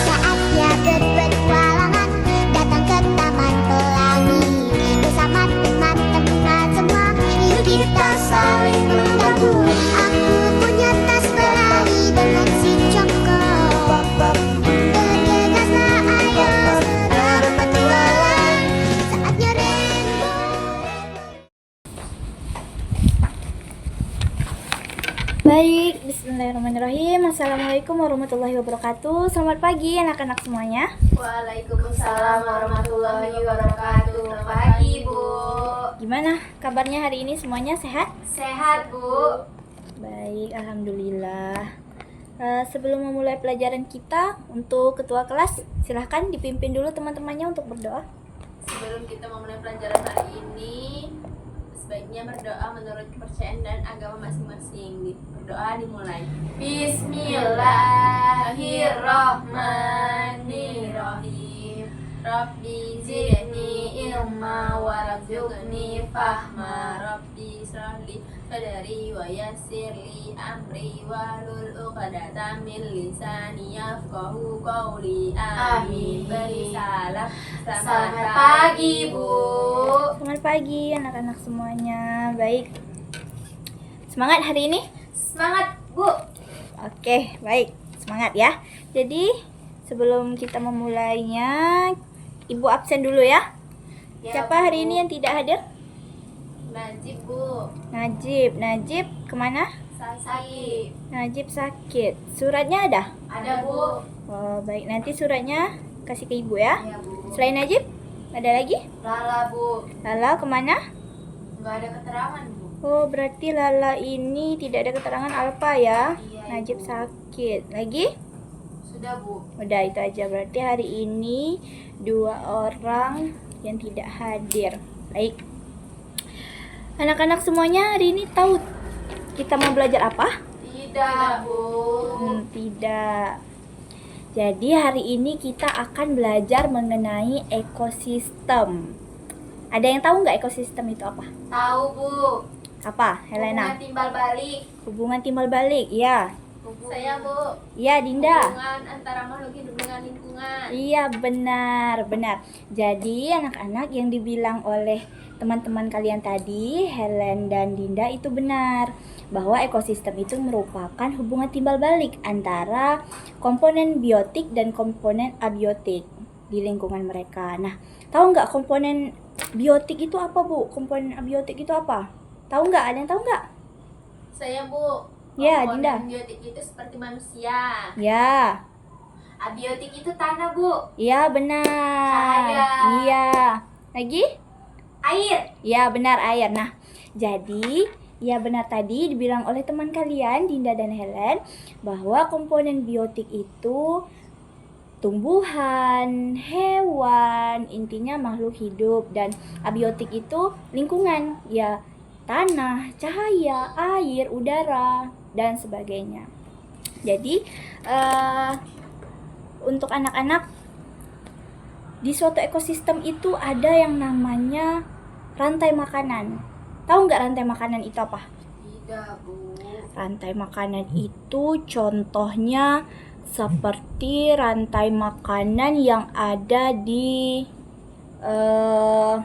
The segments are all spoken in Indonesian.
Saatnya berpetualangan, datang ke Taman Pelangi. Bersama teman-teman semua, yuk kita saling membantu. Aku punya tas berlari dengan si Joko. Bergegaslah ayo sedang berpetualang. Saatnya rainbow. Baik, bismillahirrahmanirrahim. Assalamualaikum warahmatullahi wabarakatuh. Selamat pagi anak-anak semuanya. Waalaikumsalam warahmatullahi wabarakatuh. Selamat pagi, Bu. Gimana kabarnya hari ini, semuanya sehat? Sehat, Bu. Baik, alhamdulillah. Sebelum memulai pelajaran kita, untuk ketua kelas silahkan dipimpin dulu teman-temannya untuk berdoa. Sebelum kita memulai pelajaran hari ini, sebaiknya berdoa menurut kepercayaan dan agama masing-masing. Berdoa dimulai. Bismillahirrahmanirrahim. Rabbi zidni ilma warzuqni fahma. Rabbi shrahli sadri wa yassirli amri wahlul 'uqdatam min lisani yafqahu qawli. Amin. Beri salam. Selamat pagi, Bu. Selamat pagi anak-anak semuanya. Baik, semangat hari ini? Semangat, Bu. Oke, baik, semangat ya. Jadi sebelum kita memulainya, Ibu absen dulu ya. Ya, Siapa hari Bu. ini yang tidak hadir? Najib, Bu. Najib kemana? Sakit. Najib sakit. Suratnya ada? Ada, Bu. Oh, baik, nanti suratnya kasih ke Ibu ya. Ya, Bu. Selain Najib, ada lagi? Lala, Bu. Lala kemana? Nggak ada keterangan, Bu. Oh, berarti Lala ini tidak ada keterangan Alfa ya. Iya, Najib Ibu. sakit. Lagi? Sudah, Bu. Udah, itu aja. Berarti hari ini 2 orang yang tidak hadir. Baik. Anak-anak semuanya hari ini tahu kita mau belajar apa? Tidak, Bu. Tidak. Jadi hari ini kita akan belajar mengenai ekosistem. Ada yang tahu nggak ekosistem itu apa? Tahu, Bu. Apa, Helena? Hubungan timbal balik. Hubungan timbal balik. Ya. Saya, Bu. Ya, Dinda. Hubungan antara makhluk hidup dengan lingkungan. Iya, benar. Jadi anak-anak yang dibilang oleh teman-teman kalian tadi, Helen dan Dinda, itu benar. Bahwa ekosistem itu merupakan hubungan timbal balik antara komponen biotik dan komponen abiotik di lingkungan mereka. Nah, tahu nggak komponen biotik itu apa, Bu? Komponen abiotik itu apa? Tahu nggak? Ada yang tahu nggak? Saya, Bu. Ya, Komponen Dinda. biotik itu seperti manusia. Ya, Abiotik itu tanah, Bu. iya benar. Cahaya. Iya. Lagi? Air. Ya, benar, air. Nah, jadi ya benar tadi dibilang oleh teman kalian, Dinda dan Helen, bahwa komponen biotik itu tumbuhan, hewan, intinya makhluk hidup, dan abiotik itu lingkungan, ya tanah, cahaya, air, udara, dan sebagainya. Jadi untuk anak-anak, di suatu ekosistem itu ada yang namanya rantai makanan. Tahu nggak rantai makanan itu apa? Tidak, Bu. Rantai makanan itu contohnya seperti rantai makanan yang ada di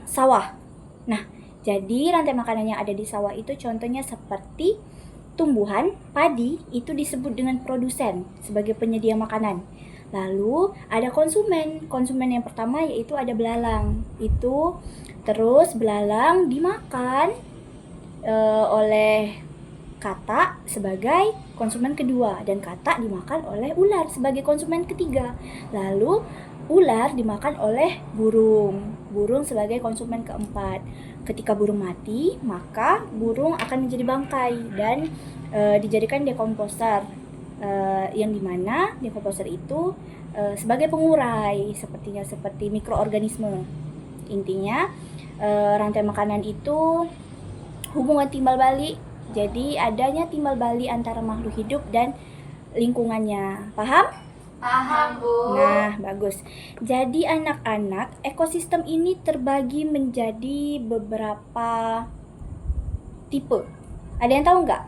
sawah. Nah, jadi rantai makanan yang ada di sawah itu contohnya seperti tumbuhan, padi, itu disebut dengan produsen sebagai penyedia makanan. Lalu ada konsumen yang pertama yaitu ada belalang. Itu terus belalang dimakan oleh katak sebagai konsumen kedua, dan katak dimakan oleh ular sebagai konsumen ketiga. Lalu ular dimakan oleh burung sebagai konsumen keempat. Ketika burung mati, maka burung akan menjadi bangkai dan dijadikan dekomposer, yang dimana dekomposer itu sebagai pengurai, seperti mikroorganisme. Intinya rantai makanan itu hubungan timbal balik. Jadi adanya timbal balik antara makhluk hidup dan lingkungannya. Paham? Paham, Bu. Nah, bagus. Jadi anak-anak, ekosistem ini terbagi menjadi beberapa tipe. Ada yang tahu nggak?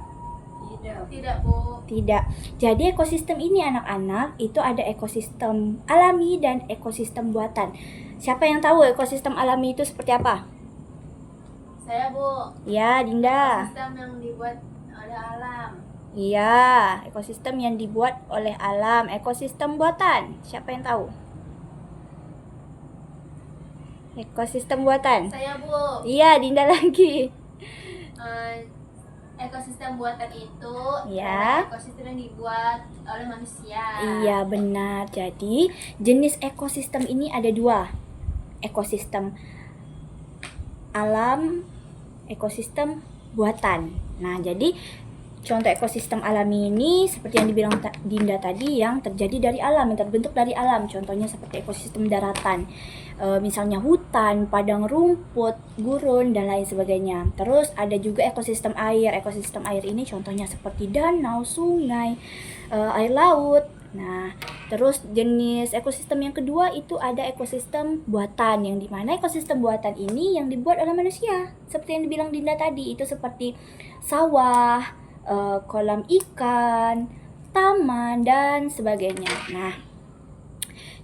Tidak, Bu. Tidak. Jadi ekosistem ini anak-anak itu ada ekosistem alami dan ekosistem buatan. Siapa yang tahu ekosistem alami itu seperti apa? Saya, Bu. Ya, Dinda. Sistem yang dibuat oleh alam. Iya, ekosistem yang dibuat oleh alam. Ekosistem buatan. Siapa yang tahu? Ekosistem buatan. Saya, Bu. Iya, Dinda lagi. Ekosistem buatan itu Ya. adalah ekosistem yang dibuat oleh manusia. Iya, benar. Jadi, jenis ekosistem ini ada dua. Ekosistem alam, ekosistem buatan. Nah, jadi contoh ekosistem alami ini seperti yang dibilang Dinda tadi, yang terjadi dari alam, yang terbentuk dari alam. Contohnya seperti ekosistem daratan, misalnya hutan, padang rumput, gurun, dan lain sebagainya. Terus ada juga ekosistem air. Ekosistem air ini contohnya seperti danau, sungai, air laut. Nah, terus jenis ekosistem yang kedua itu ada ekosistem buatan, yang dimana ekosistem buatan ini yang dibuat oleh manusia. Seperti yang dibilang Dinda tadi, itu seperti sawah, kolam ikan, taman, dan sebagainya. Nah,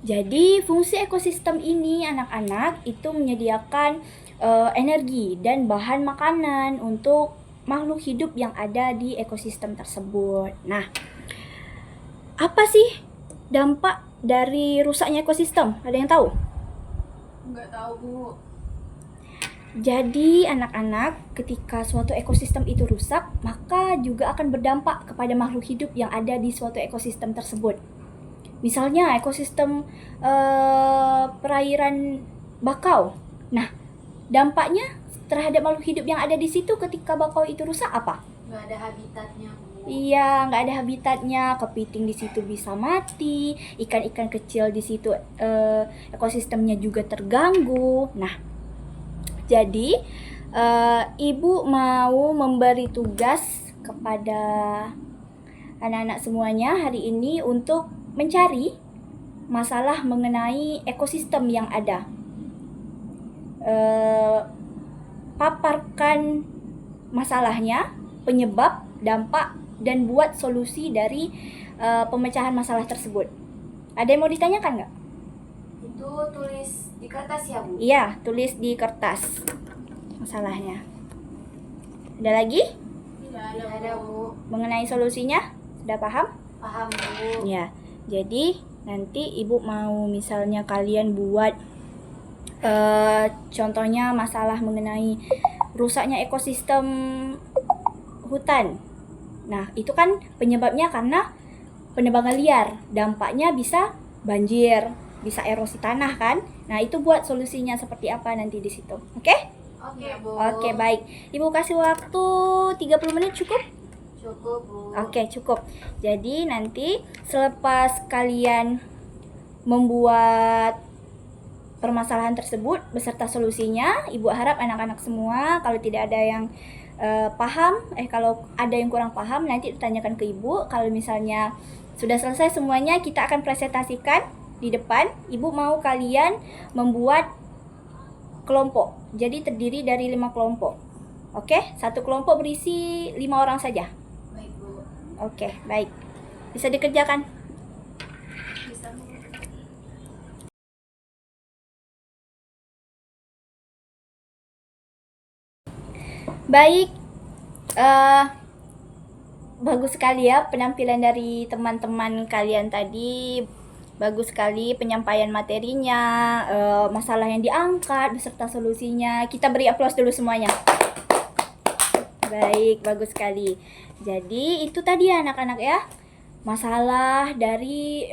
jadi fungsi ekosistem ini anak-anak itu menyediakan energi dan bahan makanan untuk makhluk hidup yang ada di ekosistem tersebut. Nah, apa sih dampak dari rusaknya ekosistem? Ada yang tahu? Enggak tahu, Bu. Jadi anak-anak, ketika suatu ekosistem itu rusak, maka juga akan berdampak kepada makhluk hidup yang ada di suatu ekosistem tersebut. Misalnya ekosistem perairan bakau. Nah, dampaknya terhadap makhluk hidup yang ada di situ ketika bakau itu rusak apa? Enggak ada habitatnya, Bu. Iya, nggak ada habitatnya. Kepiting di situ bisa mati, ikan-ikan kecil di situ ekosistemnya juga terganggu. Nah, jadi, Ibu mau memberi tugas kepada anak-anak semuanya hari ini untuk mencari masalah mengenai ekosistem yang ada. Paparkan masalahnya, penyebab, dampak, dan buat solusi dari pemecahan masalah tersebut. Ada yang mau ditanyakan nggak? Itu tulis di kertas ya, Bu? Iya, tulis di kertas masalahnya. Ada lagi? Tidak ada, Bu. Mengenai solusinya? Sudah paham? Paham, Bu. Ya, jadi nanti Ibu mau misalnya kalian buat contohnya masalah mengenai rusaknya ekosistem hutan. Nah, itu kan penyebabnya karena penebangan liar. Dampaknya bisa banjir, bisa erosi tanah kan? Nah, itu buat solusinya seperti apa nanti di situ. Oke? Oke, Bu. Oke, baik. Ibu kasih waktu 30 menit cukup? Cukup, Bu. Oke, cukup. Jadi nanti selepas kalian membuat permasalahan tersebut beserta solusinya, Ibu harap anak-anak semua kalau tidak ada yang paham, kalau ada yang kurang paham nanti ditanyakan ke Ibu. Kalau misalnya sudah selesai semuanya, kita akan presentasikan di depan. Ibu mau kalian membuat kelompok. Jadi terdiri dari 5 kelompok. Oke, satu kelompok berisi 5 orang saja. Baik, Bu. Oke, baik. Bisa dikerjakan. Bisa, Bu. Baik, bagus sekali ya penampilan dari teman-teman kalian tadi. Bagus sekali penyampaian materinya, masalah yang diangkat beserta solusinya. Kita beri aplaus dulu semuanya. Baik, bagus sekali. Jadi itu tadi ya anak-anak ya, masalah dari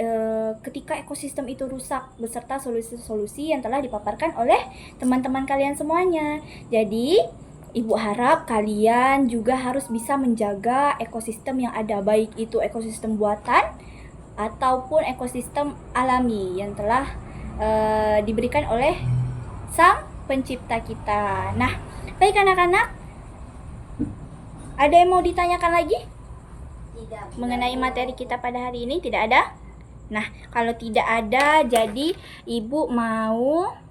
ketika ekosistem itu rusak beserta solusi-solusi yang telah dipaparkan oleh teman-teman kalian semuanya. Jadi Ibu harap kalian juga harus bisa menjaga ekosistem yang ada, baik itu ekosistem buatan ataupun ekosistem alami yang telah diberikan oleh Sang Pencipta kita. Nah, baik anak-anak, ada yang mau ditanyakan lagi Tidak. mengenai materi kita pada hari ini? Tidak ada? Nah, kalau tidak ada, jadi Ibu mau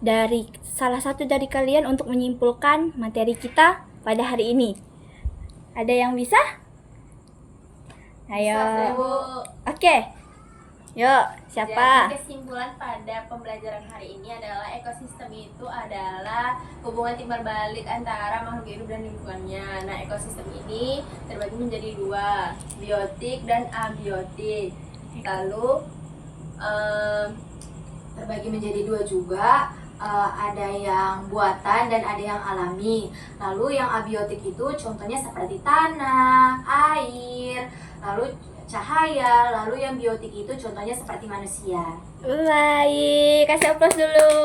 dari salah satu dari kalian untuk menyimpulkan materi kita pada hari ini. Ada yang bisa? Ayo. Bisa, Bu. Oke. Yuk, siapa? Jadi kesimpulan pada pembelajaran hari ini adalah ekosistem itu adalah hubungan timbal balik antara makhluk hidup dan lingkungannya. Nah, ekosistem ini terbagi menjadi dua, biotik dan abiotik. Lalu terbagi menjadi dua juga, ada yang buatan dan ada yang alami. Lalu yang abiotik itu contohnya seperti tanah, air, lalu cahaya. Lalu yang biotik itu contohnya seperti manusia. Baik, kasih aplaus dulu.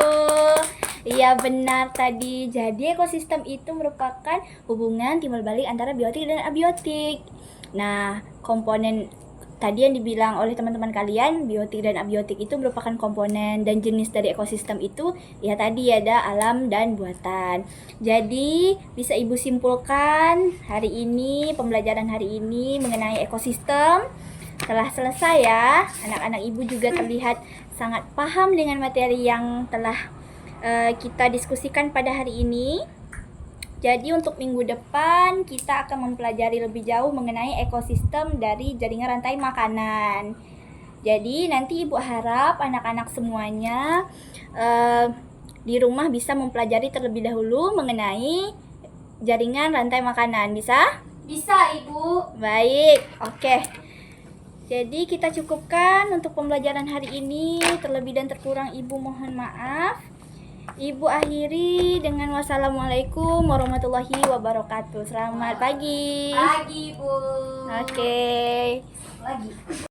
Iya benar tadi. Jadi ekosistem itu merupakan hubungan timbal balik antara biotik dan abiotik. Nah, komponen tadi yang dibilang oleh teman-teman kalian, biotik dan abiotik itu merupakan komponen dan jenis dari ekosistem itu, ya tadi ada alam dan buatan. Jadi, bisa Ibu simpulkan hari ini, pembelajaran hari ini mengenai ekosistem telah selesai ya. Anak-anak Ibu juga terlihat sangat paham dengan materi yang telah kita diskusikan pada hari ini. Jadi untuk minggu depan kita akan mempelajari lebih jauh mengenai ekosistem dari jaringan rantai makanan. Jadi nanti Ibu harap anak-anak semuanya di rumah bisa mempelajari terlebih dahulu mengenai jaringan rantai makanan. Bisa? Bisa, Ibu. Baik, oke. Jadi kita cukupkan untuk pembelajaran hari ini. Terlebih dan terkurang Ibu mohon maaf. Ibu akhiri dengan wassalamualaikum warahmatullahi wabarakatuh. Selamat pagi. Pagi, Bu. Oke. Lagi.